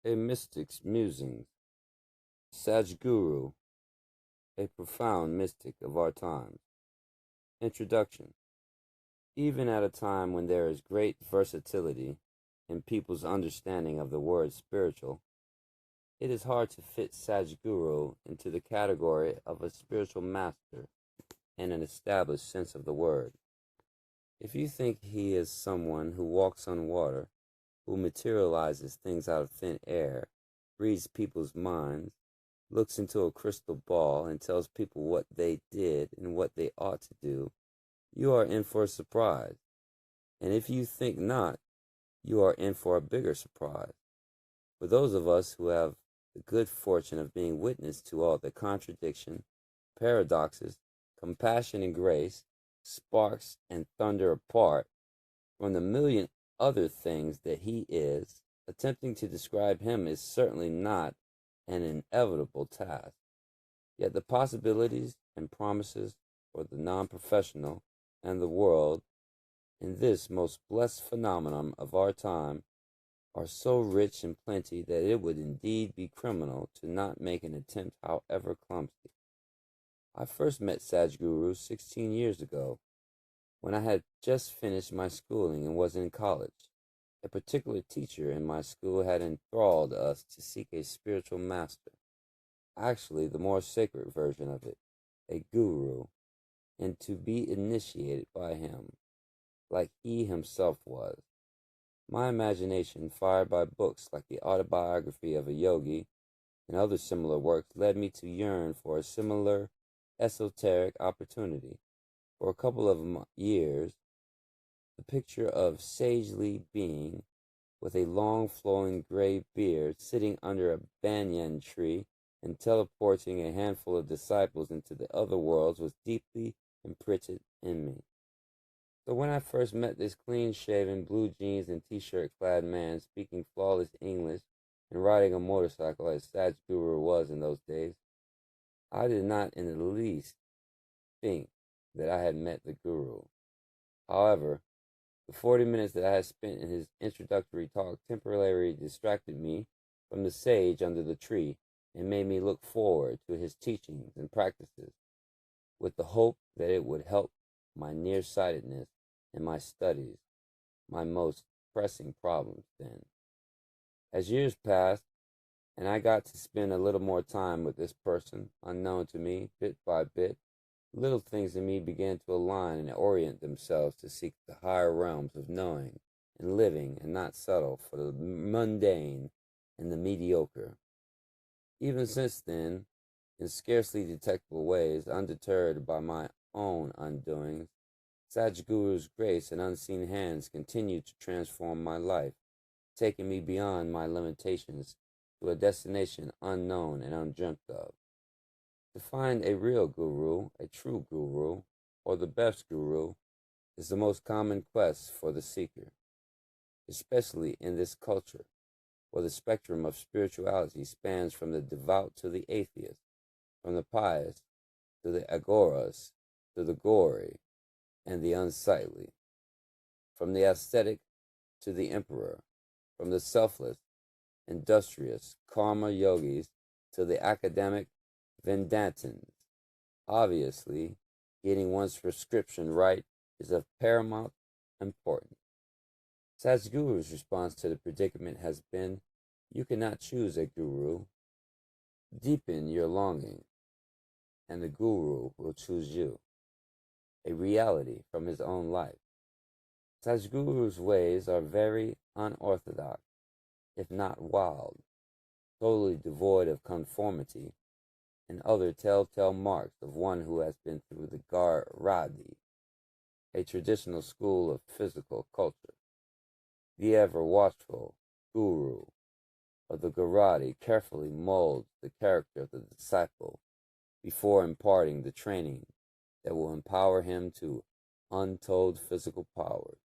A mystic's musings. Sadhguru, a profound mystic of our times. Introduction. Even at a time when there is great versatility in people's understanding of the word spiritual, it is hard to fit Sadhguru into the category of a spiritual master in an established sense of the word. If you think he is someone who walks on water, who materializes things out of thin air, reads people's minds, looks into a crystal ball, and tells people what they did and what they ought to do, you are in for a surprise. And if you think not, you are in for a bigger surprise. For those of us who have the good fortune of being witness to all the contradiction, paradoxes, compassion and grace, sparks and thunder apart from the million other things that he is, attempting to describe him is certainly not an inevitable task. Yet the possibilities and promises for the non-professional and the world in this most blessed phenomenon of our time are so rich and plenty that it would indeed be criminal to not make an attempt, however clumsy. I first met Sadhguru 16 years ago, when I had just finished my schooling and was in college. A particular teacher in my school had enthralled us to seek a spiritual master, actually the more sacred version of it, a guru, and to be initiated by him, like he himself was. My imagination, fired by books like the autobiography of a yogi and other similar works, led me to yearn for a similar esoteric opportunity. For a couple of years, the picture of sagely being with a long flowing gray beard sitting under a banyan tree and teleporting a handful of disciples into the other worlds was deeply imprinted in me. So when I first met this clean-shaven, blue jeans and t-shirt clad man speaking flawless English and riding a motorcycle as Sadhguru was in those days, I did not in the least think that I had met the guru. However, the 40 minutes that I had spent in his introductory talk temporarily distracted me from the sage under the tree and made me look forward to his teachings and practices with the hope that it would help my nearsightedness in my studies, my most pressing problems then. As years passed, and I got to spend a little more time with this person, unknown to me, bit by bit, little things in me began to align and orient themselves to seek the higher realms of knowing and living and not settle for the mundane and the mediocre. Even since then, in scarcely detectable ways, undeterred by my own undoings, Sadhguru's grace and unseen hands continued to transform my life, taking me beyond my limitations to a destination unknown and undreamt of. To find a real guru, a true guru, or the best guru, is the most common quest for the seeker, especially in this culture, where the spectrum of spirituality spans from the devout to the atheist, from the pious to the agoras, to the gory and the unsightly, from the ascetic to the emperor, from the selfless, industrious karma yogis to the academic Vedantins. Obviously, getting one's prescription right is of paramount importance. Sadhguru's response to the predicament has been, you cannot choose a guru. Deepen your longing, and the guru will choose you. A reality from his own life. Sadhguru's ways are very unorthodox, if not wild, totally devoid of conformity and other telltale marks of one who has been through the Garadi, a traditional school of physical culture. The ever-watchful guru of the Garadi carefully molds the character of the disciple before imparting the training that will empower him to untold physical powers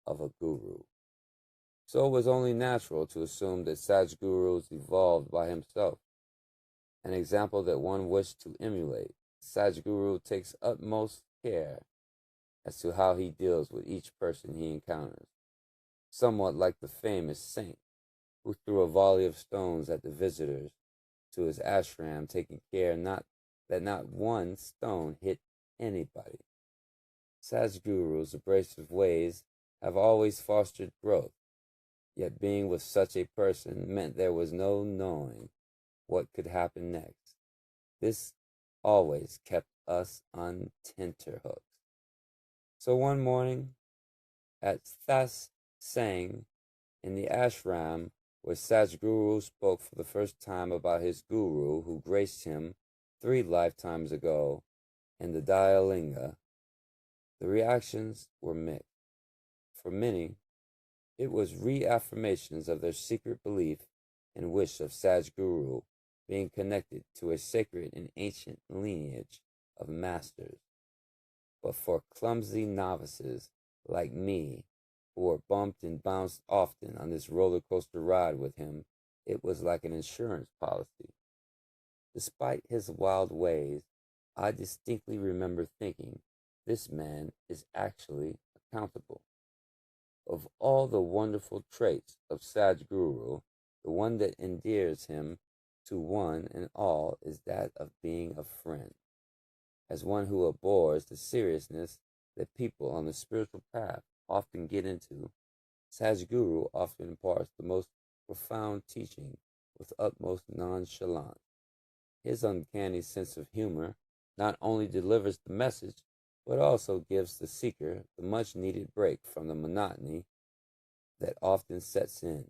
of a guru. So it was only natural to assume that Sadhguru evolved by himself, an example that one wished to emulate. Sadhguru takes utmost care as to how he deals with each person he encounters, somewhat like the famous saint who threw a volley of stones at the visitors to his ashram, taking care that not one stone hit anybody. Sadhguru's abrasive ways have always fostered growth, yet being with such a person meant there was no knowing what could happen next. This always kept us on tenterhooks. So one morning, at Thas Sang, in the ashram where Sadhguru spoke for the first time about his guru who graced him 3 lifetimes ago in the Dyalinga, the reactions were mixed. For many, it was reaffirmations of their secret belief and wish of Sadhguru being connected to a sacred and ancient lineage of masters. But for clumsy novices like me, who were bumped and bounced often on this roller coaster ride with him, it was like an insurance policy. Despite his wild ways, I distinctly remember thinking, this man is actually accountable. Of all the wonderful traits of Sadhguru, the one that endears him to one and all is that of being a friend. As one who abhors the seriousness that people on the spiritual path often get into, Sadhguru often imparts the most profound teaching with utmost nonchalance. His uncanny sense of humor not only delivers the message, but also gives the seeker the much-needed break from the monotony that often sets in.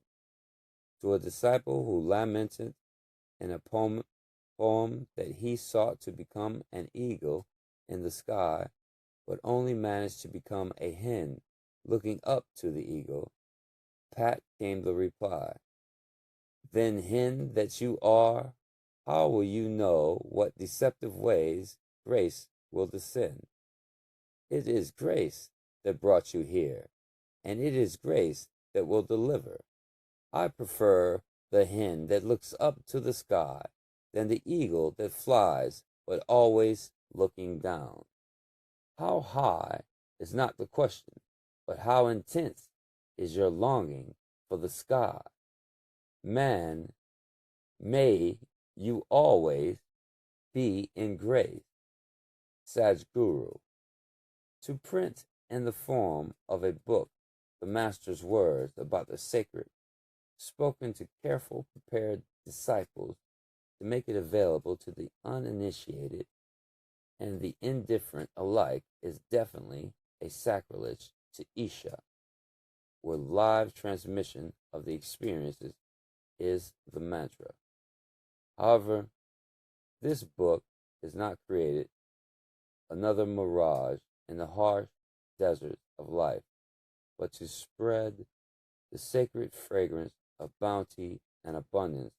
To a disciple who lamented in a poem that he sought to become an eagle in the sky, but only managed to become a hen looking up to the eagle, pat came the reply, "Then, hen that you are, how will you know what deceptive ways grace will descend? It is grace that brought you here, and it is grace that will deliver. I prefer the hen that looks up to the sky than the eagle that flies but always looking down. How high is not the question, but how intense is your longing for the sky? Man, may you always be in grace." Sadhguru. To print in the form of a book the master's words about the sacred, spoken to careful, prepared disciples, to make it available to the uninitiated and the indifferent alike is definitely a sacrilege to Isha, where live transmission of the experiences is the mantra. However, this book is not created another mirage in the harsh deserts of life, but to spread the sacred fragrance of bounty and abundance,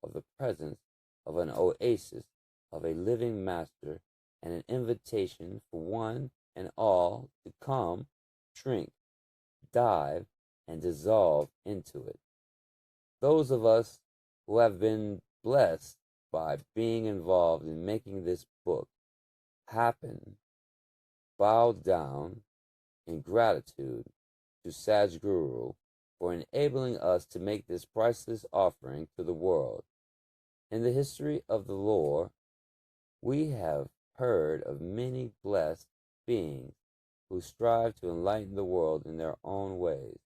of the presence of an oasis of a living master, and an invitation for one and all to come, drink, dive, and dissolve into it. Those of us who have been blessed by being involved in making this book happen bow down in gratitude to Sadhguru for enabling us to make this priceless offering to the world. In the history of the lore, we have heard of many blessed beings who strive to enlighten the world in their own ways,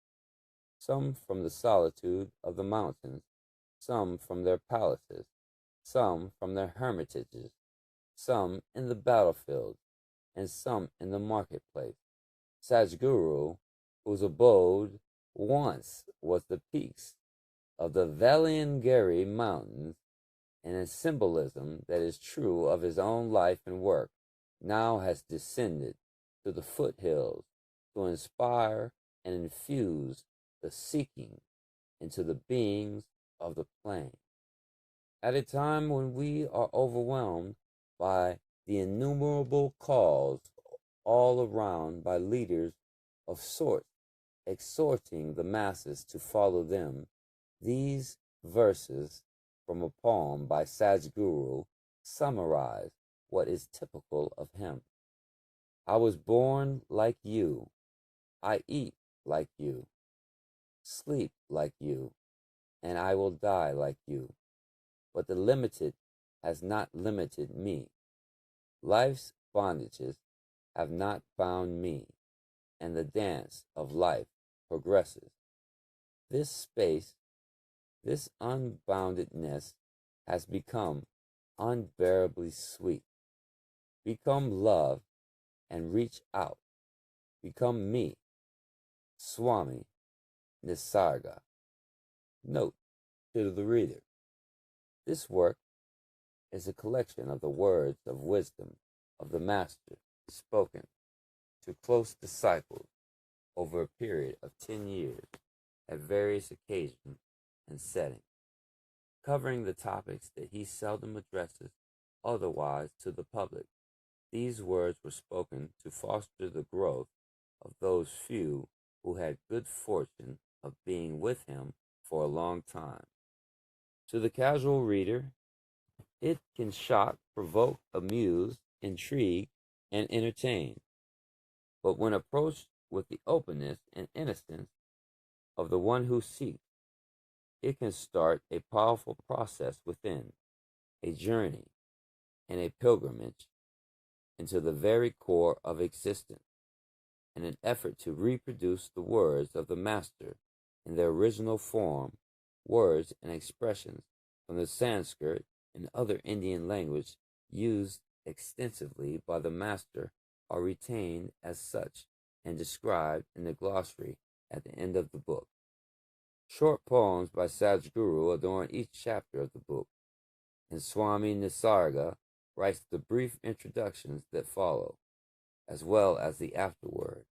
some from the solitude of the mountains, some from their palaces, some from their hermitages, some in the battlefield, and some in the marketplace. Sadhguru, whose abode once was the peaks of the Veliangiri Mountains, and a symbolism that is true of his own life and work, now has descended to the foothills to inspire and infuse the seeking into the beings of the plain. At a time when we are overwhelmed by the innumerable calls all around by leaders of sorts exhorting the masses to follow them, these verses from a poem by Sadhguru summarize what is typical of him. I was born like you. I eat like you. Sleep like you. and I will die like you. But the limited has not limited me. Life's bondages have not bound me, and the dance of life progresses. This space, this unboundedness has become unbearably sweet. Become love and reach out. Become me, Swami Nisarga. Note to the reader. This work is a collection of the words of wisdom of the Master spoken to close disciples over a period of 10 years at various occasions and settings, covering the topics that he seldom addresses otherwise to the public. These words were spoken to foster the growth of those few who had good fortune of being with him for a long time. To the casual reader, it can shock, provoke, amuse, intrigue, and entertain. But when approached with the openness and innocence of the one who seeks, it can start a powerful process within, a journey and a pilgrimage into the very core of existence, and an effort to reproduce the words of the Master in their original form. Words and expressions from the Sanskrit and other Indian language used extensively by the Master are retained as such and described in the glossary at the end of the book. Short poems by Sadhguru adorn each chapter of the book, and Swami Nisarga writes the brief introductions that follow, as well as the afterword.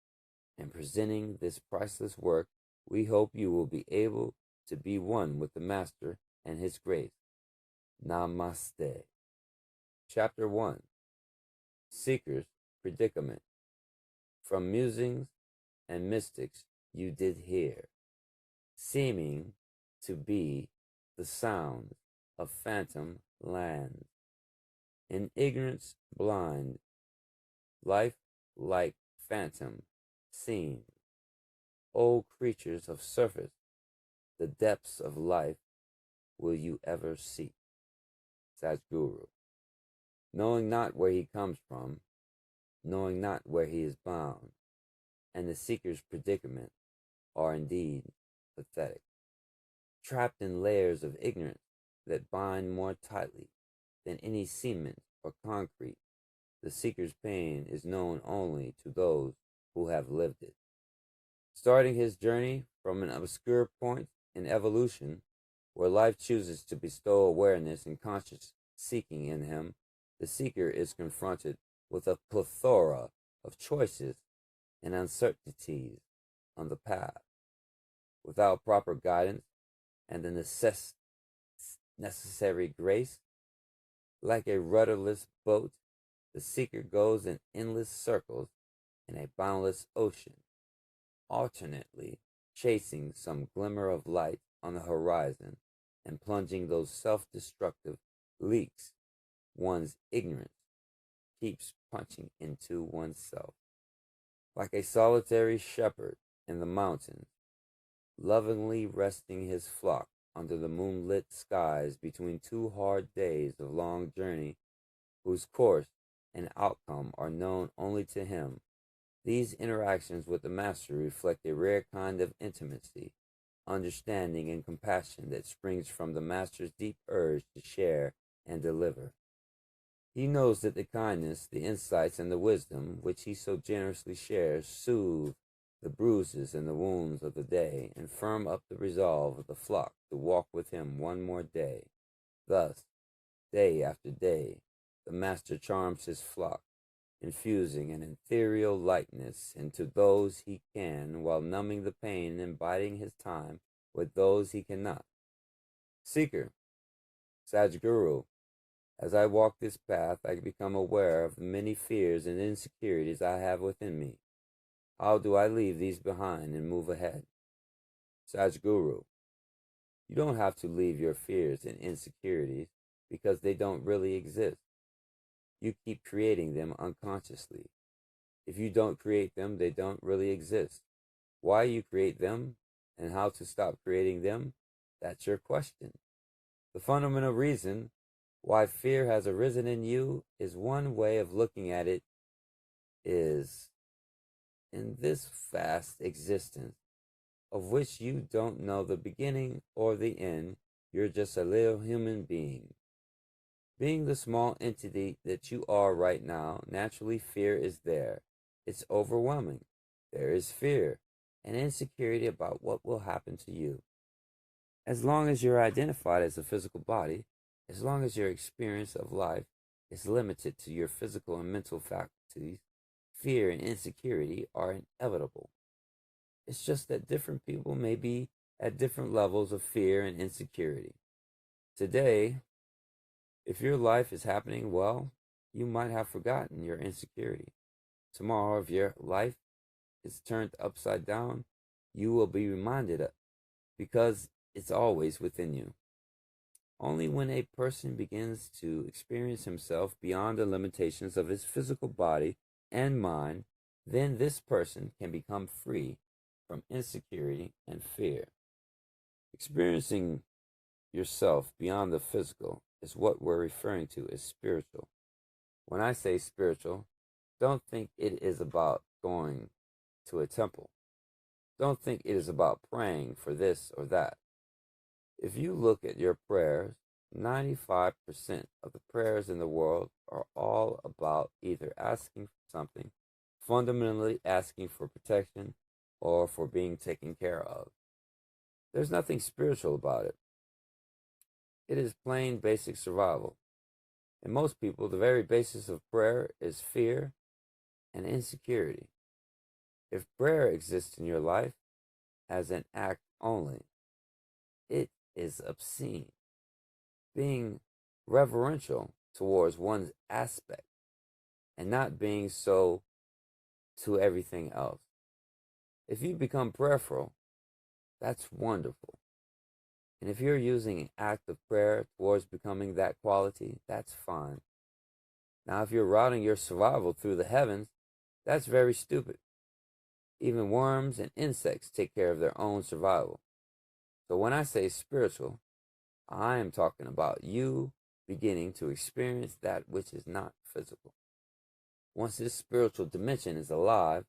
In presenting this priceless work, we hope you will be able to be one with the Master and His grace. Namaste. Chapter 1. Seeker's Predicament. From Musings and Mystics you did hear, seeming to be the sounds of phantom lands. In ignorance blind, life like phantom seems. O creatures of surface, the depths of life will you ever seek? Sadhguru. Knowing not where he comes from, knowing not where he is bound, and the seeker's predicament are indeed pathetic. Trapped in layers of ignorance that bind more tightly than any cement or concrete, the seeker's pain is known only to those who have lived it. Starting his journey from an obscure point in evolution, where life chooses to bestow awareness and conscious seeking in him, the seeker is confronted with a plethora of choices and uncertainties on the path. Without proper guidance and the necessary grace, like a rudderless boat, the seeker goes in endless circles in a boundless ocean, alternately chasing some glimmer of light on the horizon and plunging those self-destructive leaks one's ignorance keeps punching into oneself. Like a solitary shepherd in the mountains, lovingly resting his flock under the moonlit skies between 2 hard days of long journey, whose course and outcome are known only to him. These interactions with the Master reflect a rare kind of intimacy, understanding, and compassion that springs from the Master's deep urge to share and deliver. He knows that the kindness, the insights, and the wisdom which he so generously shares soothe the bruises and the wounds of the day, and firm up the resolve of the flock to walk with him one more day. Thus, day after day, the Master charms his flock, infusing an ethereal lightness into those he can, while numbing the pain and biding his time with those he cannot. Seeker, Sadhguru, as I walk this path, I become aware of the many fears and insecurities I have within me. How do I leave these behind and move ahead? Sadhguru, you don't have to leave your fears and insecurities because they don't really exist. You keep creating them unconsciously. If you don't create them, they don't really exist. Why you create them and how to stop creating them That's your question. The fundamental reason why fear has arisen in you is one way of looking at it is in this vast existence of which you don't know the beginning or the end, you're just a little human being. Being the small entity that you are right now, naturally fear is there. It's overwhelming. There is fear and insecurity about what will happen to you. As long as you're identified as a physical body, as long as your experience of life is limited to your physical and mental faculties, fear and insecurity are inevitable. It's just that different people may be at different levels of fear and insecurity. Today, if your life is happening well, you might have forgotten your insecurity. Tomorrow, if your life is turned upside down, you will be reminded of because it's always within you. Only when a person begins to experience himself beyond the limitations of his physical body and mind, then this person can become free from insecurity and fear. Experiencing yourself beyond the physical is what we're referring to as spiritual. When I say spiritual, don't think it is about going to a temple. Don't think it is about praying for this or that. If you look at your prayers, 95% of the prayers in the world are all about either asking for something, fundamentally asking for protection, or for being taken care of. There's nothing spiritual about it. It is plain basic survival. And most people, the very basis of prayer is fear and insecurity. If prayer exists in your life as an act only, it is obscene. Being reverential towards one's aspect and not being so to everything else. If you become prayerful, that's wonderful. And if you're using an act of prayer towards becoming that quality, that's fine. Now, if you're routing your survival through the heavens, that's very stupid. Even worms and insects take care of their own survival. So when I say spiritual, I am talking about you beginning to experience that which is not physical. Once this spiritual dimension is alive,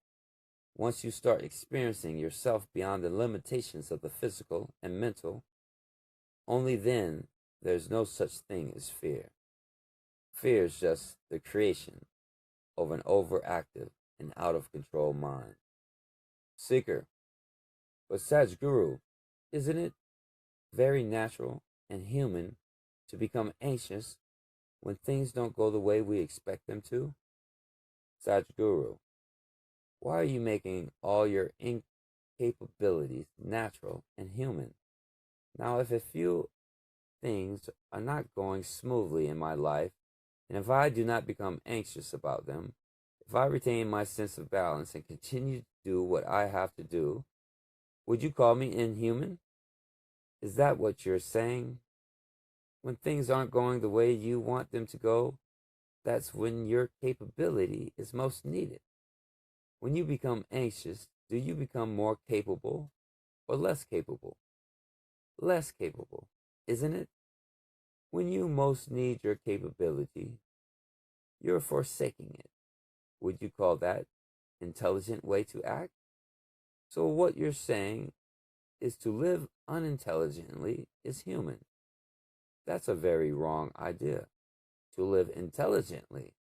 once you start experiencing yourself beyond the limitations of the physical and mental, only then there's no such thing as fear. Fear is just the creation of an overactive and out of control mind. Seeker, but Sadhguru, isn't it very natural and human to become anxious when things don't go the way we expect them to? Sadhguru, why are you making all your incapabilities natural and human? Now, if a few things are not going smoothly in my life, and if I do not become anxious about them, if I retain my sense of balance and continue to do what I have to do, would you call me inhuman? Is that what you're saying? When things aren't going the way you want them to go, that's when your capability is most needed. When you become anxious, do you become more capable or less capable? Less capable, isn't it? When you most need your capability, you're forsaking it. Would you call that intelligent way to act? So what you're saying is to live unintelligently is human. That's a very wrong idea. To live intelligently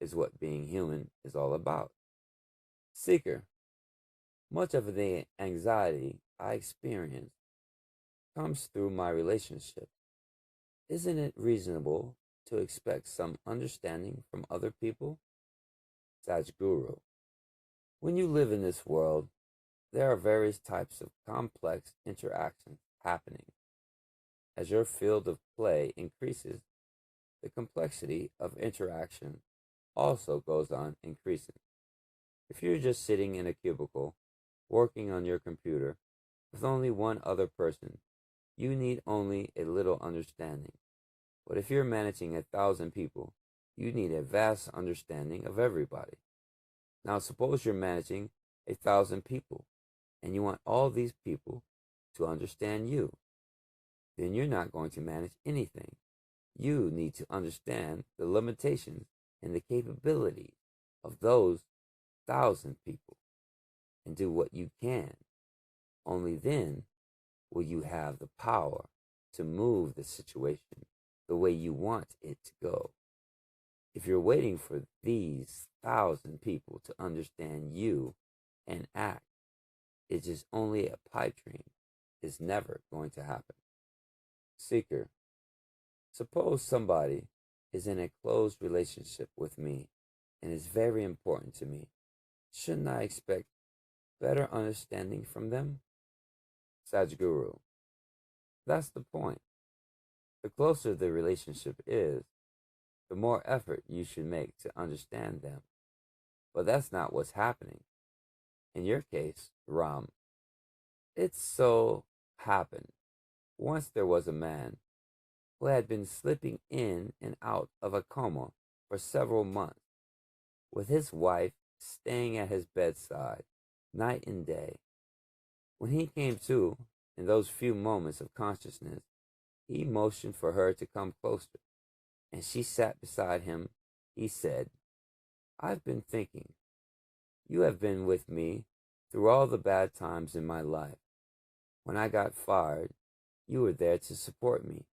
is what being human is all about. Seeker, much of the anxiety I experience comes through my relationships. Isn't it reasonable to expect some understanding from other people? Sadhguru, when you live in this world, there are various types of complex interactions happening. As your field of play increases, the complexity of interaction also goes on increasing. If you're just sitting in a cubicle, working on your computer with only one other person, you need only a little understanding. But if you're managing 1,000 people, you need a vast understanding of everybody. Now suppose you're managing 1,000 people and you want all these people to understand you. then you're not going to manage anything. You need to understand the limitations and the capabilities of those 1,000 people and do what you can. Only then will you have the power to move the situation the way you want it to go. If you're waiting for these 1,000 people to understand you and act, it's just only a pipe dream. It's never going to happen. Seeker, suppose somebody is in a close relationship with me and is very important to me. Shouldn't I expect better understanding from them? Sadhguru, that's the point. The closer the relationship is, the more effort you should make to understand them. But that's not what's happening. In your case, Ram, it so happened. Once there was a man who had been slipping in and out of a coma for several months, with his wife staying at his bedside night and day. When he came to, in those few moments of consciousness, he motioned for her to come closer, and she sat beside him. He said, "I've been thinking. You have been with me through all the bad times in my life. When I got fired, you were there to support me.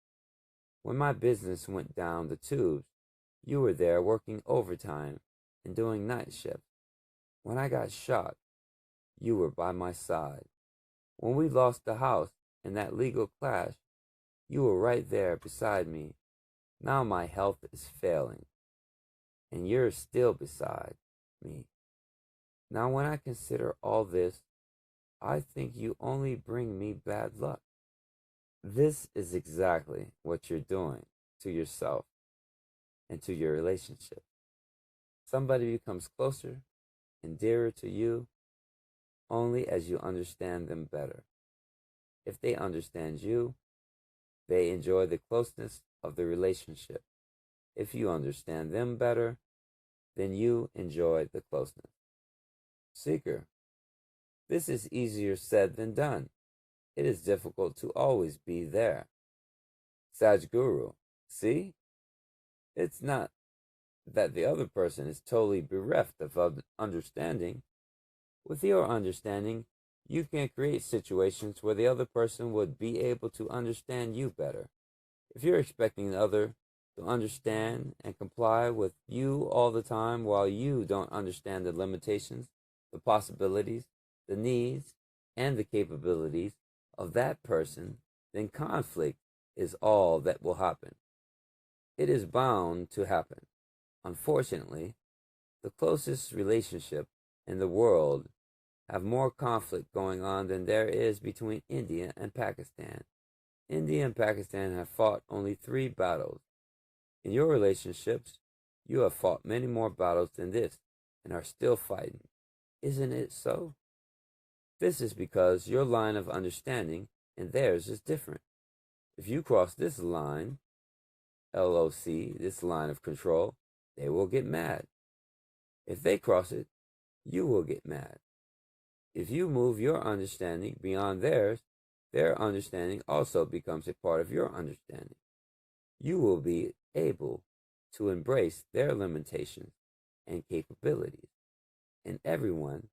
When my business went down the tubes, you were there working overtime and doing night shifts. When I got shot, you were by my side. When we lost the house in that legal clash, you were right there beside me. Now my health is failing, and you're still beside me. Now when I consider all this, I think you only bring me bad luck." This is exactly what you're doing to yourself and to your relationship. Somebody becomes closer and dearer to you only as you understand them better. If they understand you, they enjoy the closeness of the relationship. If you understand them better, then you enjoy the closeness. Seeker, this is easier said than done. It is difficult to always be there. Sadhguru, see? It's not that the other person is totally bereft of understanding. With your understanding, you can create situations where the other person would be able to understand you better. If you're expecting the other to understand and comply with you all the time while you don't understand the limitations, the possibilities, the needs, and the capabilities of that person, then conflict is all that will happen. It is bound to happen. Unfortunately, the closest relationship in the world have more conflict going on than there is between India and Pakistan. India and Pakistan have fought only 3 battles. In your relationships, you have fought many more battles than this and are still fighting. Isn't it so? This is because your line of understanding and theirs is different. If you cross this line, LOC, this line of control, they will get mad. If they cross it, you will get mad. If you move your understanding beyond theirs, their understanding also becomes a part of your understanding. You will be able to embrace their limitations and capabilities. In everyone,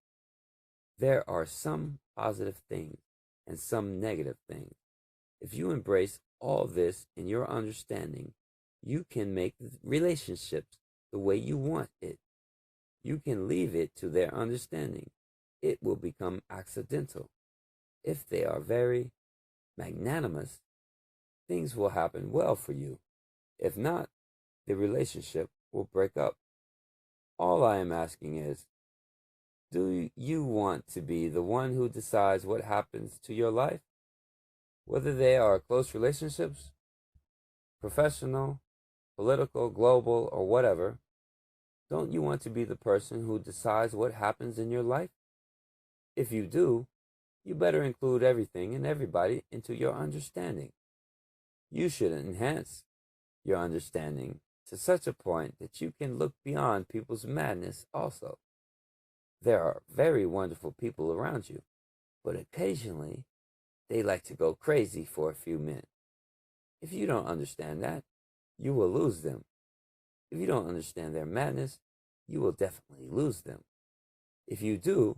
there are some positive things and some negative things. If you embrace all this in your understanding, you can make relationships the way you want it. You can leave it to their understanding. It will become accidental. If they are very magnanimous, things will happen well for you. If not, the relationship will break up. All I am asking is, do you want to be the one who decides what happens to your life? Whether they are close relationships, professional, political, global, or whatever, don't you want to be the person who decides what happens in your life? If you do, you better include everything and everybody into your understanding. You should enhance your understanding to such a point that you can look beyond people's madness also. There are very wonderful people around you, but occasionally they like to go crazy for a few minutes. If you don't understand that, you will lose them. If you don't understand their madness, you will definitely lose them. If you do,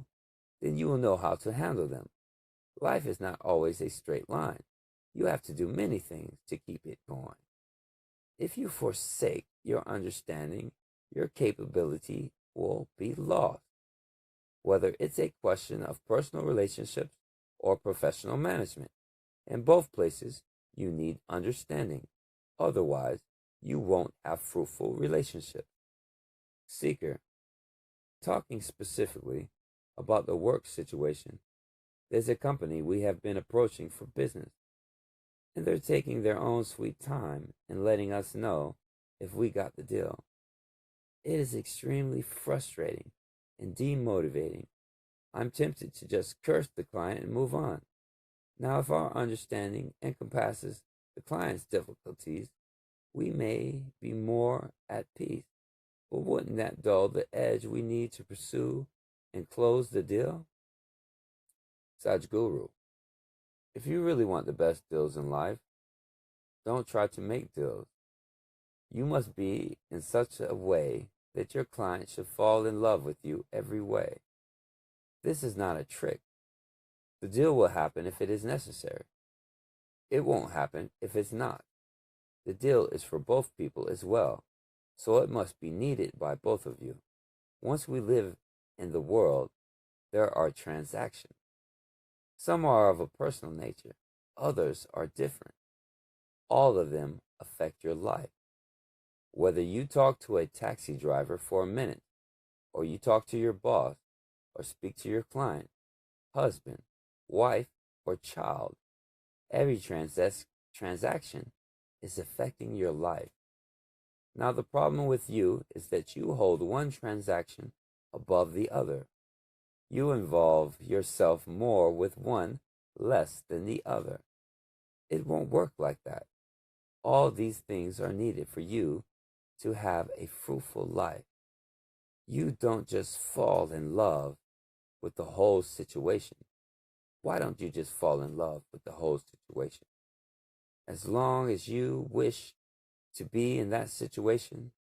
then you will know how to handle them. Life is not always a straight line. You have to do many things to keep it going. If you forsake your understanding, your capability will be lost. Whether it's a question of personal relationships or professional management, in both places, you need understanding. Otherwise, you won't have fruitful relationships. Seeker, talking specifically about the work situation, there's a company we have been approaching for business, and they're taking their own sweet time in letting us know if we got the deal. It is extremely frustrating and demotivating. I'm tempted to just curse the client and move on. Now, if our understanding encompasses the client's difficulties, we may be more at peace. But wouldn't that dull the edge we need to pursue and close the deal? Sadhguru, if you really want the best deals in life, don't try to make deals. You must be in such a way that your client should fall in love with you every way. This is not a trick. The deal will happen if it is necessary. It won't happen if it's not. The deal is for both people as well, so it must be needed by both of you. Once we live in the world, there are transactions. Some are of a personal nature, others are different. All of them affect your life. Whether you talk to a taxi driver for a minute, or you talk to your boss, or speak to your client, husband, wife, or child, every transaction is affecting your life. Now, the problem with you is that you hold one transaction above the other. You involve yourself more with one less than the other. It won't work like that. All these things are needed for you to have a fruitful life. You don't just fall in love with the whole situation. Why don't you just fall in love with the whole situation? As long as you wish to be in that situation,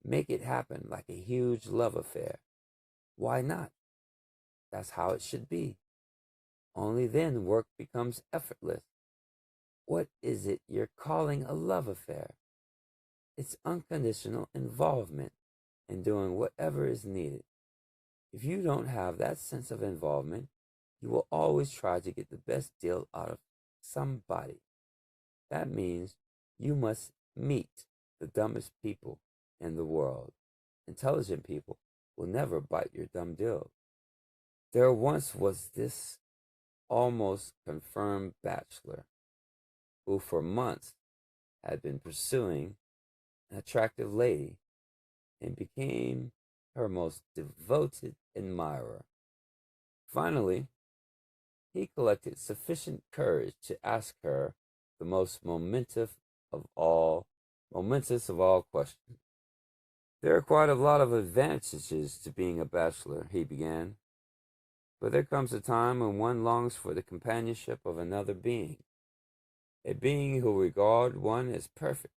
make it happen like a huge love affair. Why not? That's how it should be. Only then work becomes effortless. What is it you're calling a love affair? It's unconditional involvement in doing whatever is needed. If you don't have that sense of involvement, you will always try to get the best deal out of somebody. That means you must meet the dumbest people in the world. Intelligent people will never bite your dumb deal. There once was this almost confirmed bachelor who for months had been pursuing an attractive lady and became her most devoted admirer. Finally, he collected sufficient courage to ask her the most momentous of all questions. There are quite a lot of advantages to being a bachelor, he began, but there comes a time when one longs for the companionship of another being, a being who regard one as perfect,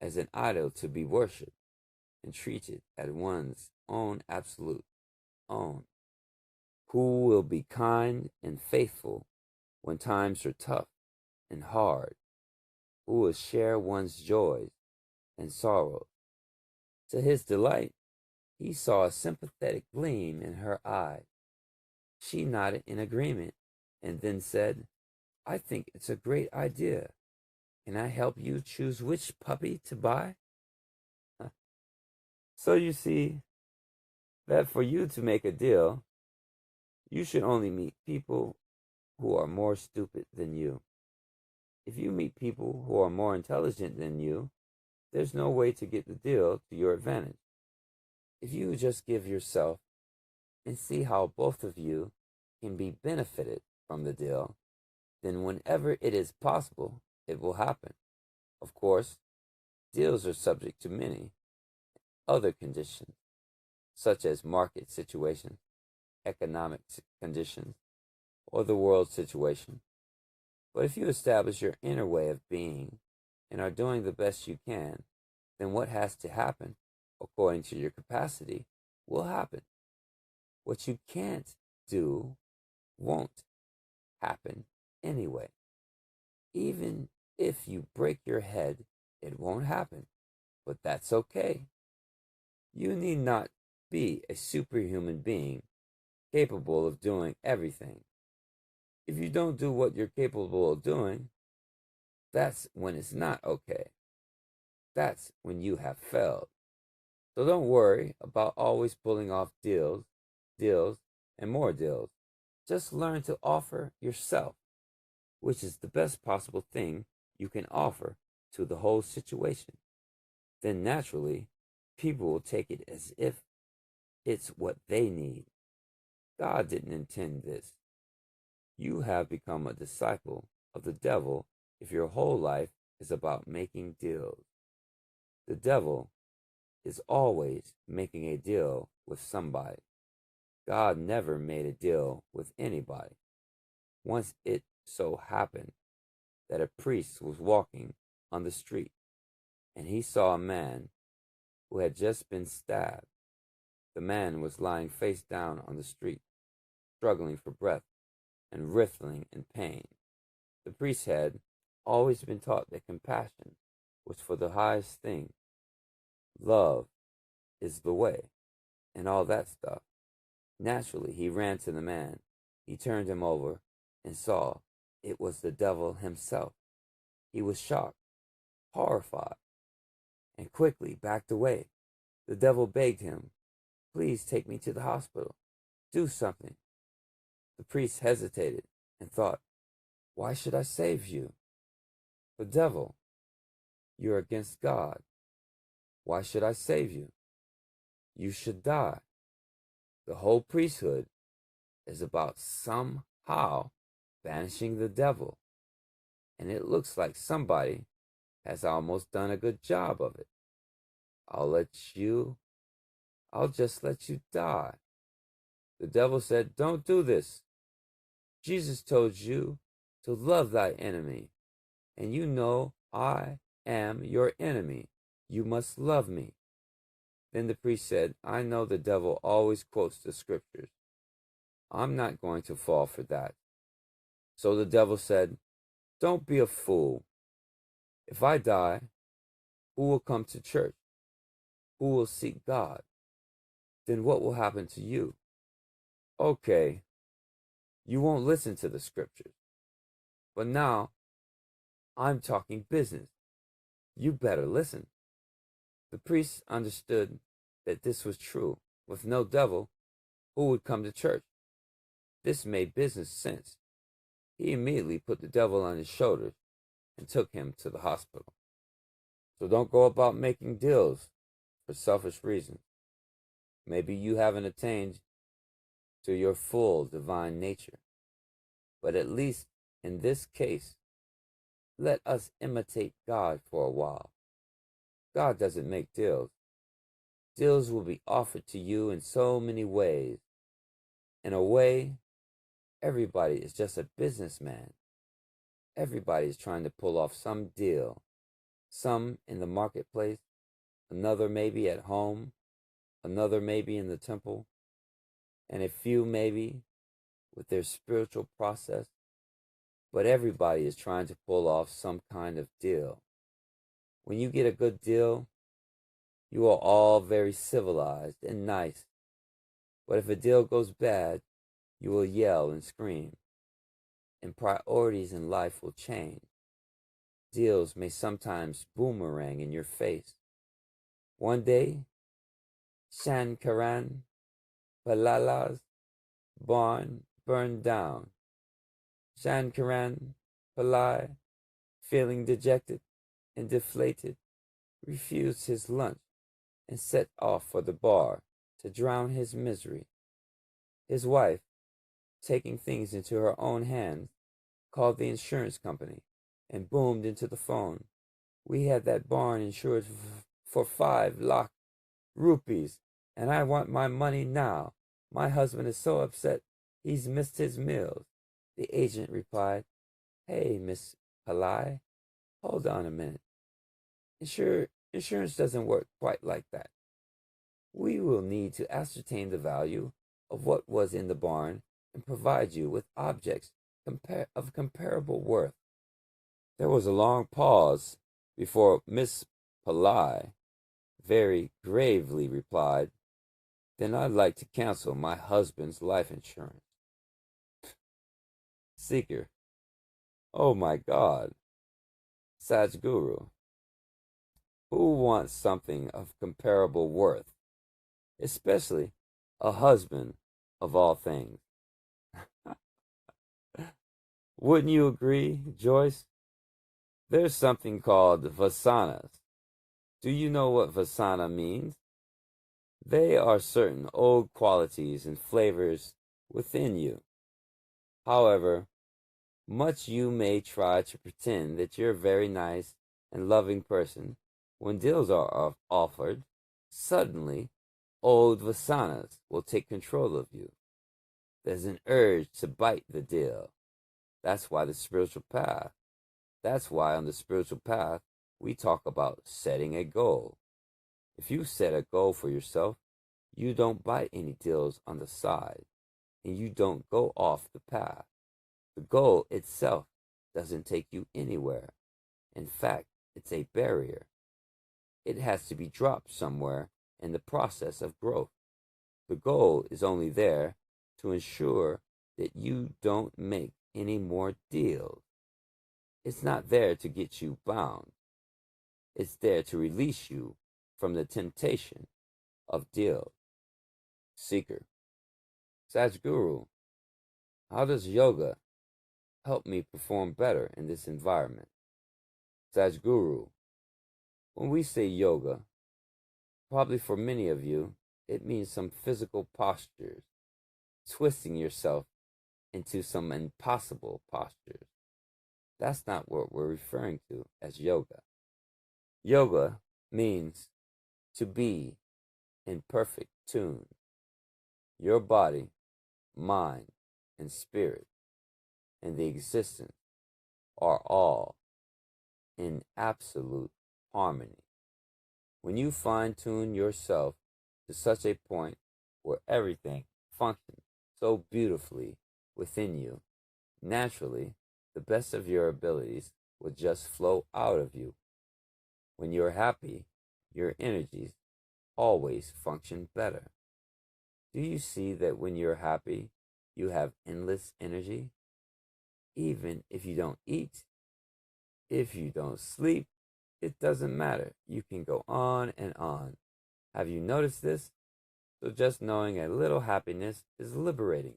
as an idol to be worshipped and treated as one's own absolute own, who will be kind and faithful when times are tough and hard, who will share one's joys and sorrows. To his delight, he saw a sympathetic gleam in her eye. She nodded in agreement and then said, "I think it's a great idea. Can I help you choose which puppy to buy?" So you see that for you to make a deal, you should only meet people who are more stupid than you. If you meet people who are more intelligent than you, there's no way to get the deal to your advantage. If you just give yourself and see how both of you can be benefited from the deal, then whenever it is possible, it will happen. Of course, deals are subject to many other conditions, such as market situation, economic conditions, or the world situation. But if you establish your inner way of being and are doing the best you can, then what has to happen, according to your capacity, will happen. What you can't do won't happen anyway. Even if you break your head, it won't happen, but that's okay. You need not be a superhuman being capable of doing everything. If you don't do what you're capable of doing, that's when it's not okay. That's when you have failed. So don't worry about always pulling off deals, and more deals. Just learn to offer yourself, which is the best possible thing you can offer to the whole situation. Then naturally, people will take it as if it's what they need. God didn't intend this. You have become a disciple of the devil if your whole life is about making deals. The devil is always making a deal with somebody. God never made a deal with anybody. Once it so happened that a priest was walking on the street, and he saw a man who had just been stabbed. The man was lying face down on the street, struggling for breath and writhing in pain. The priest had always been taught that compassion was for the highest thing. Love is the way, and all that stuff. Naturally, he ran to the man. He turned him over and saw it was the devil himself. He was shocked, horrified, and quickly backed away. The devil begged him, "Please take me to the hospital. Do something." The priest hesitated and thought, "Why should I save you?" "The devil, you're against God. Why should I save you? You should die." The whole priesthood is about somehow banishing the devil, and it looks like somebody has almost done a good job of it. I'll just let you die. The devil said, "Don't do this. Jesus told you to love thy enemy, and you know I am your enemy. You must love me." Then the priest said, "I know the devil always quotes the scriptures. I'm not going to fall for that." So the devil said, "Don't be a fool. If I die, who will come to church? Who will seek God? Then what will happen to you? Okay, you won't listen to the scriptures. But now I'm talking business. You better listen." The priest understood that this was true. With no devil, who would come to church? This made business sense. He immediately put the devil on his shoulders and took him to the hospital. So don't go about making deals for selfish reasons. Maybe you haven't attained to your full divine nature, but at least in this case, let us imitate God for a while. God doesn't make deals. Deals will be offered to you in so many ways. In a way, everybody is just a businessman. Everybody is trying to pull off some deal. Some in the marketplace, another maybe at home, another maybe in the temple, and a few maybe with their spiritual process. But everybody is trying to pull off some kind of deal. When you get a good deal, you are all very civilized and nice. But if a deal goes bad, you will yell and scream, and priorities in life will change. Deals may sometimes boomerang in your face. One day, Shankaran Palala's barn burned down. Shankaran Palai, feeling dejected and deflated, refused his lunch and set off for the bar to drown his misery. His wife, taking things into her own hands, called the insurance company and boomed into the phone. "We had that barn insured for 5 lakh rupees, and I want my money now. My husband is so upset he's missed his meals." The agent replied, "Hey, Miss Palai, hold on a minute. Insurance doesn't work quite like that. We will need to ascertain the value of what was in the barn and provide you with objects of comparable worth. There was a long pause before Miss Pillai very gravely replied, "Then I'd like to cancel my husband's life insurance." Seeker: "Oh my God, Sadhguru, who wants something of comparable worth, especially a husband of all things?" Wouldn't you agree, Joyce? There's something called vasanas. Do you know what vasana means? They are certain old qualities and flavors within you. However much you may try to pretend that you're a very nice and loving person, when deals are offered, suddenly old vasanas will take control of you. There's an urge to bite the deal. That's why on the spiritual path, we talk about setting a goal. If you set a goal for yourself, you don't bite any deals on the side, and you don't go off the path. The goal itself doesn't take you anywhere. In fact, it's a barrier. It has to be dropped somewhere in the process of growth. The goal is only there to ensure that you don't make any more deals. It's not there to get you bound. It's there to release you from the temptation of deals. Seeker: Sadhguru, how does yoga help me perform better in this environment? Sadhguru: when we say yoga, probably for many of you, it means some physical postures, twisting yourself into some impossible postures. That's not what we're referring to as yoga. Yoga means to be in perfect tune. Your body, mind, and spirit and the existence are all in absolute harmony. When you fine-tune yourself to such a point where everything functions so beautifully within you, naturally, the best of your abilities will just flow out of you. When you're happy, your energies always function better. Do you see that when you're happy, you have endless energy? Even if you don't eat, if you don't sleep, it doesn't matter. You can go on and on. Have you noticed this? So just knowing a little happiness is liberating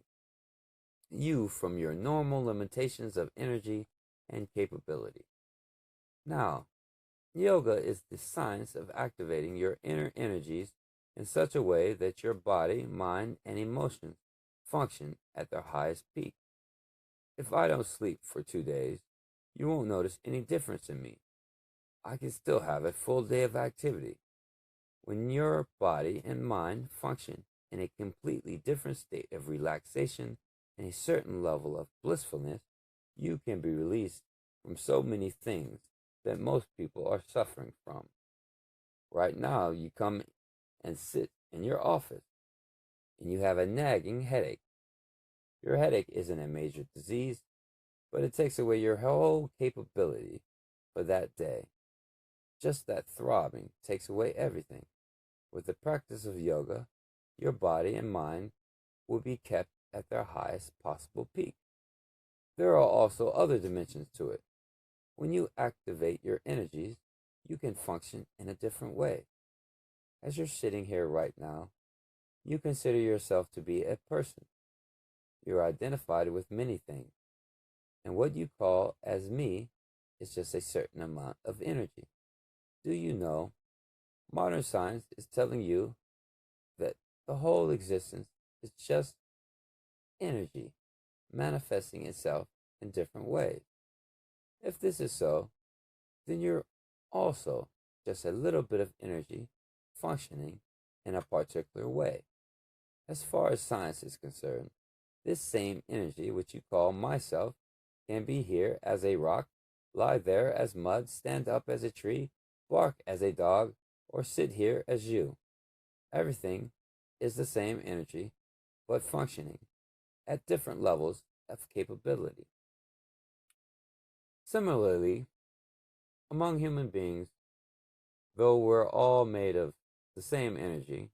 you from your normal limitations of energy and capability. Now, yoga is the science of activating your inner energies in such a way that your body, mind, and emotions function at their highest peak. If I don't sleep for 2 days, you won't notice any difference in me. I can still have a full day of activity. When your body and mind function in a completely different state of relaxation and a certain level of blissfulness, you can be released from so many things that most people are suffering from. Right now, you come and sit in your office and you have a nagging headache. Your headache isn't a major disease, but it takes away your whole capability for that day. Just that throbbing takes away everything. With the practice of yoga, your body and mind will be kept at their highest possible peak. There are also other dimensions to it. When you activate your energies, you can function in a different way. As you're sitting here right now, you consider yourself to be a person. You're identified with many things, and what you call as me is just a certain amount of energy. Do you know, modern science is telling you that the whole existence is just energy manifesting itself in different ways. If this is so, then you're also just a little bit of energy functioning in a particular way. As far as science is concerned, this same energy, which you call myself, can be here as a rock, lie there as mud, stand up as a tree, bark as a dog, or sit here as you. Everything is the same energy, but functioning at different levels of capability. Similarly, among human beings, though we're all made of the same energy,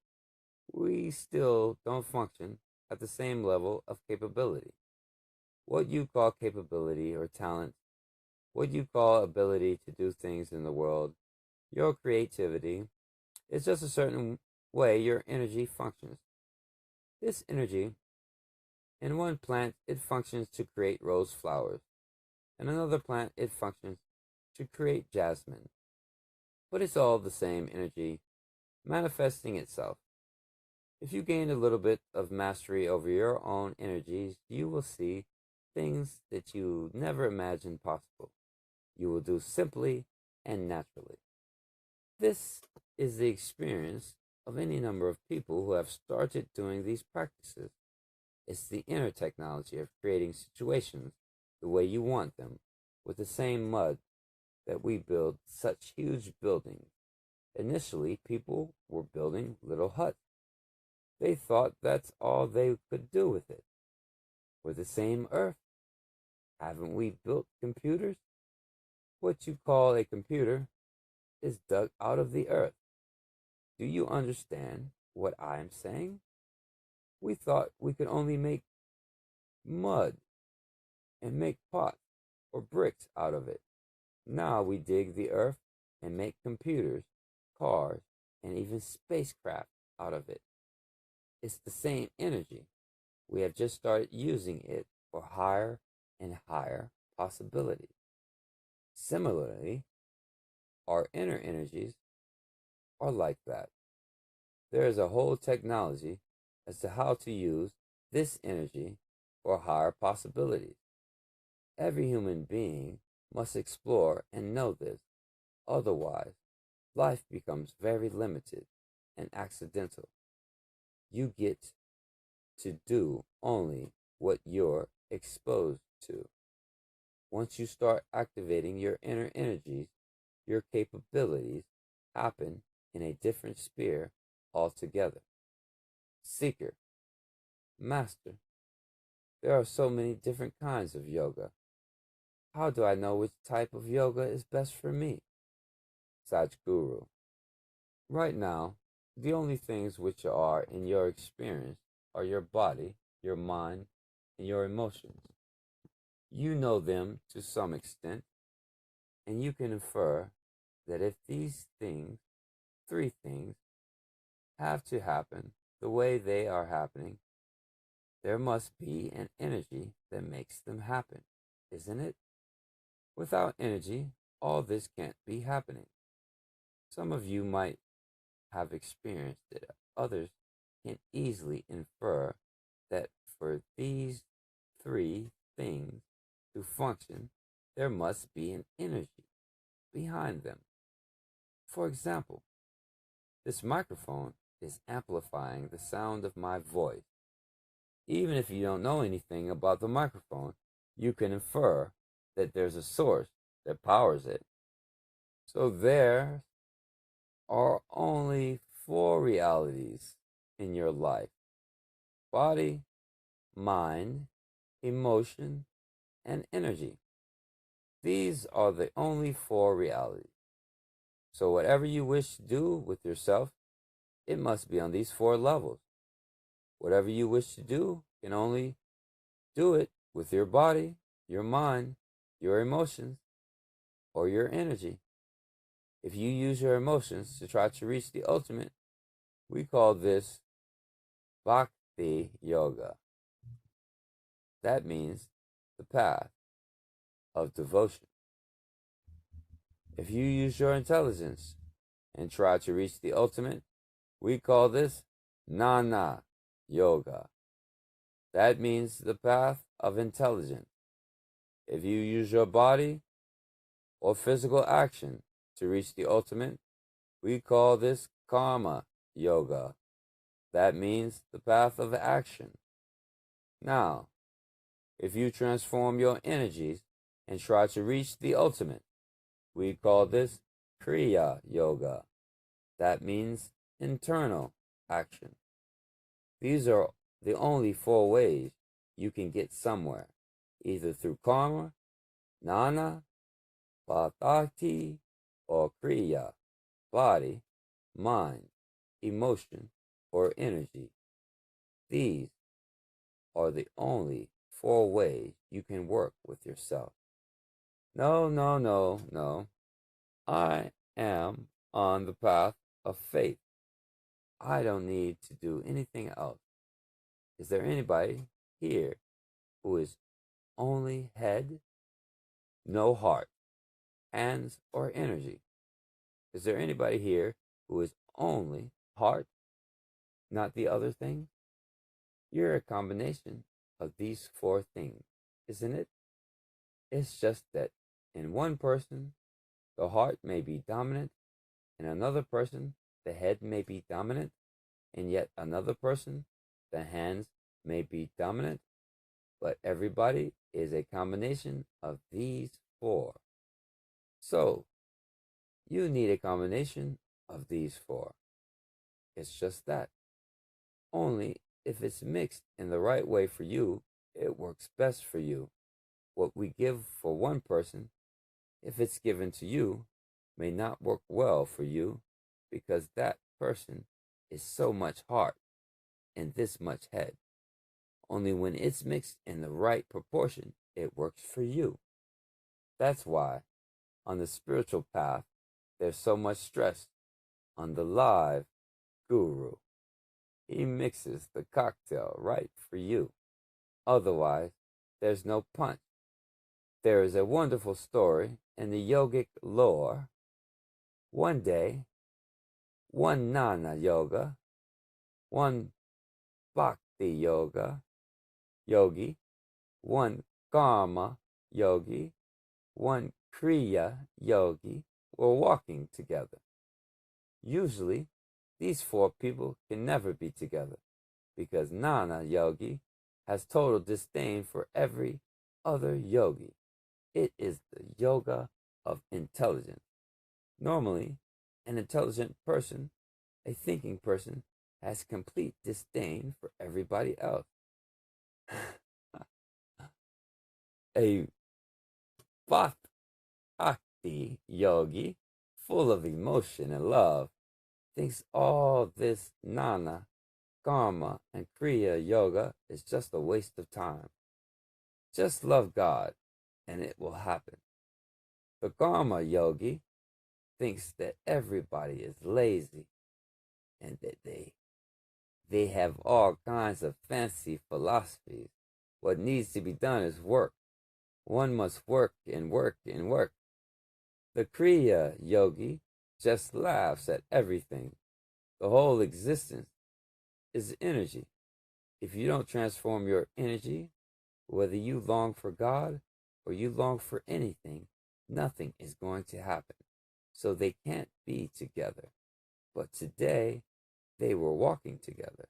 we still don't function at the same level of capability. What you call capability or talent, what you call ability to do things in the world, your creativity, is just a certain way your energy functions. This energy, in one plant, it functions to create rose flowers. In another plant, it functions to create jasmine. But it's all the same energy manifesting itself. If you gain a little bit of mastery over your own energies, you will see things that you never imagined possible. You will do simply and naturally. This is the experience of any number of people who have started doing these practices. It's the inner technology of creating situations the way you want them, with the same mud that we build such huge buildings. Initially, people were building little huts. They thought that's all they could do with it. With the same earth, haven't we built computers? What you call a computer is dug out of the earth. Do you understand what I am saying? We thought we could only make mud and make pots or bricks out of it. Now we dig the earth and make computers, cars, and even spacecraft out of it. It's the same energy. We have just started using it for higher and higher possibilities. Similarly, our inner energies are like that. There is a whole technology as to how to use this energy for higher possibilities. Every human being must explore and know this. Otherwise, life becomes very limited and accidental. You get to do only what you're exposed to. Once you start activating your inner energies, your capabilities happen in a different sphere altogether. Seeker, master, there are so many different kinds of yoga. How do I know which type of yoga is best for me? Sadhguru, right now, the only things which are in your experience are your body, your mind, and your emotions. You know them to some extent, and you can infer that if these things, three things, have to happen the way they are happening, there must be an energy that makes them happen, isn't it? Without energy, all this can't be happening. Some of you might have experienced it. Others can easily infer that for these three things to function, there must be an energy behind them. For example, this microphone is amplifying the sound of my voice. Even if you don't know anything about the microphone, you can infer that there's a source that powers it. So there are only four realities in your life: body, mind, emotion, and energy. These are the only four realities. So whatever you wish to do with yourself, it must be on these four levels. Whatever you wish to do, you can only do it with your body, your mind, your emotions, or your energy. If you use your emotions to try to reach the ultimate, we call this Bhakti Yoga. That means the path of devotion. If you use your intelligence and try to reach the ultimate, we call this Jnana Yoga. That means the path of intelligence. If you use your body or physical action to reach the ultimate, we call this Karma Yoga. That means the path of action. Now, if you transform your energies and try to reach the ultimate, we call this Kriya Yoga. That means internal action. These are the only four ways you can get somewhere, either through karma, jnana, bhakti, or kriya, body, mind, emotion, or energy. These are the only four ways you can work with yourself. No, no, no, no. I am on the path of faith. I don't need to do anything else. Is there anybody here who is only head, no heart, hands, or energy? Is there anybody here who is only heart, not the other thing? You're a combination of these four things, isn't it? It's just that in one person, the heart may be dominant, in another person, the head may be dominant, and yet another person, the hands may be dominant, but everybody is a combination of these four. So, you need a combination of these four. It's just that. Only if it's mixed in the right way for you, it works best for you. What we give for one person, if it's given to you, may not work well for you because that person is so much heart and this much head. Only when it's mixed in the right proportion, it works for you. That's why on the spiritual path, there's so much stress on the live guru. He mixes the cocktail right for you. Otherwise, there's no punch. There is a wonderful story in the yogic lore. One day, one jnana yoga, one bhakti yogi, one karma yogi, one kriya yogi were walking together. Usually, these four people can never be together because jnana yogi has total disdain for every other yogi. It is the yoga of intelligence. Normally, an intelligent person, a thinking person, has complete disdain for everybody else. A bhakti yogi, full of emotion and love, thinks all this jnana, karma, and kriya yoga is just a waste of time. Just love God, and it will happen. The karma yogi thinks that everybody is lazy and that they have all kinds of fancy philosophies. What needs to be done is work. One must work and work and work. The kriya yogi just laughs at everything. The whole existence is energy. If you don't transform your energy, whether you long for God or you long for anything, nothing is going to happen. So they can't be together. But today, they were walking together.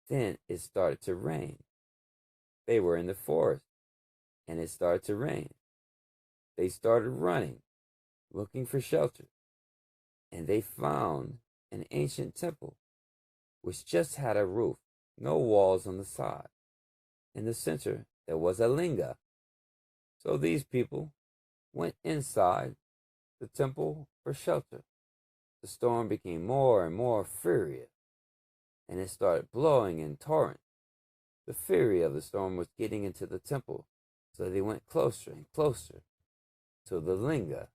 Then it started to rain. They were in the forest, and it started to rain. They started running, looking for shelter, and they found an ancient temple, which just had a roof, no walls on the side. In the center, there was a linga. So these people went inside the temple for shelter. The storm became more and more furious, and it started blowing in torrents. The fury of the storm was getting into the temple, so they went closer and closer to the linga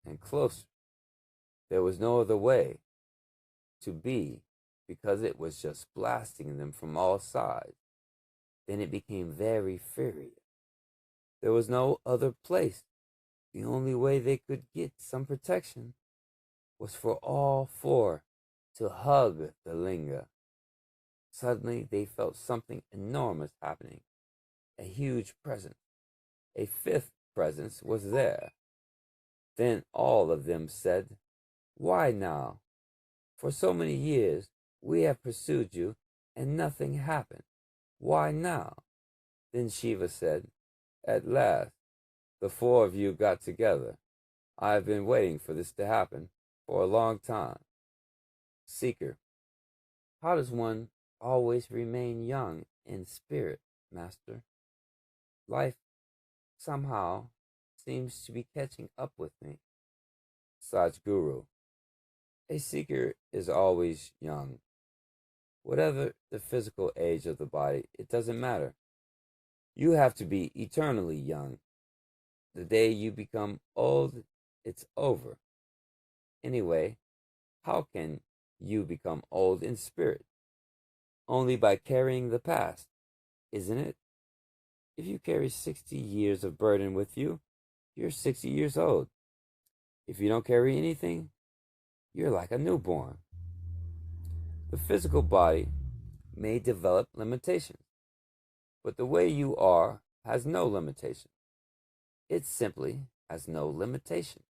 and closer. There was no other way to be because it was just blasting them from all sides. Then it became very furious. There was no other place. The only way they could get some protection was for all four to hug the linga. Suddenly, they felt something enormous happening. A huge presence. A fifth presence was there. Then all of them said, "Why now? For so many years we have pursued you and nothing happened. Why now?" Then Shiva said, "At last, the four of you got together. I've been waiting for this to happen for a long time. Seeker. How does one always remain young in spirit, Master? Life somehow seems to be catching up with me. Guru. A seeker is always young. Whatever the physical age of the body, it doesn't matter. You have to be eternally young. The day you become old, it's over. Anyway, how can you become old in spirit? Only by carrying the past, isn't it? If you carry 60 years of burden with you, you're 60 years old. If you don't carry anything, you're like a newborn. The physical body may develop limitations, but the way you are has no limitation. It simply has no limitation.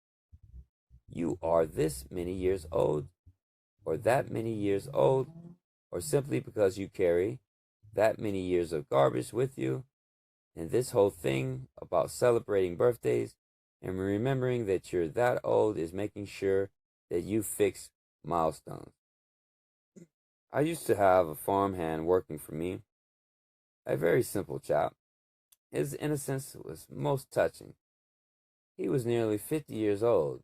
You are this many years old, or that many years old, or simply because you carry that many years of garbage with you. And this whole thing about celebrating birthdays and remembering that you're that old is making sure that you fix milestones. I used to have a farmhand working for me, a very simple chap. His innocence was most touching. He was nearly 50 years old.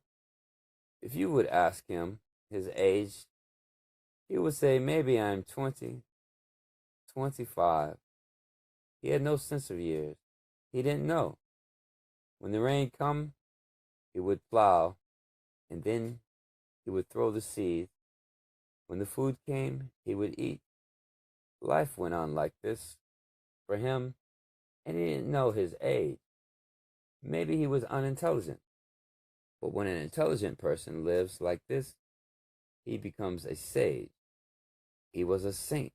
If you would ask him his age, he would say maybe I'm 20, 25. He had no sense of years. He didn't know. When the rain come, he would plow, and then he would throw the seed. When the food came, he would eat. Life went on like this for him, and he didn't know his age. Maybe he was unintelligent. But when an intelligent person lives like this, he becomes a sage. He was a saint,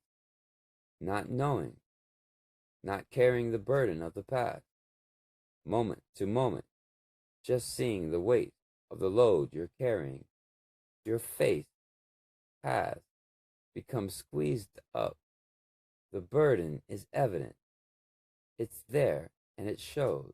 not knowing, not carrying the burden of the past, moment to moment, just seeing the weight of the load you're carrying. Your faith has become squeezed up. The burden is evident. It's there and it shows.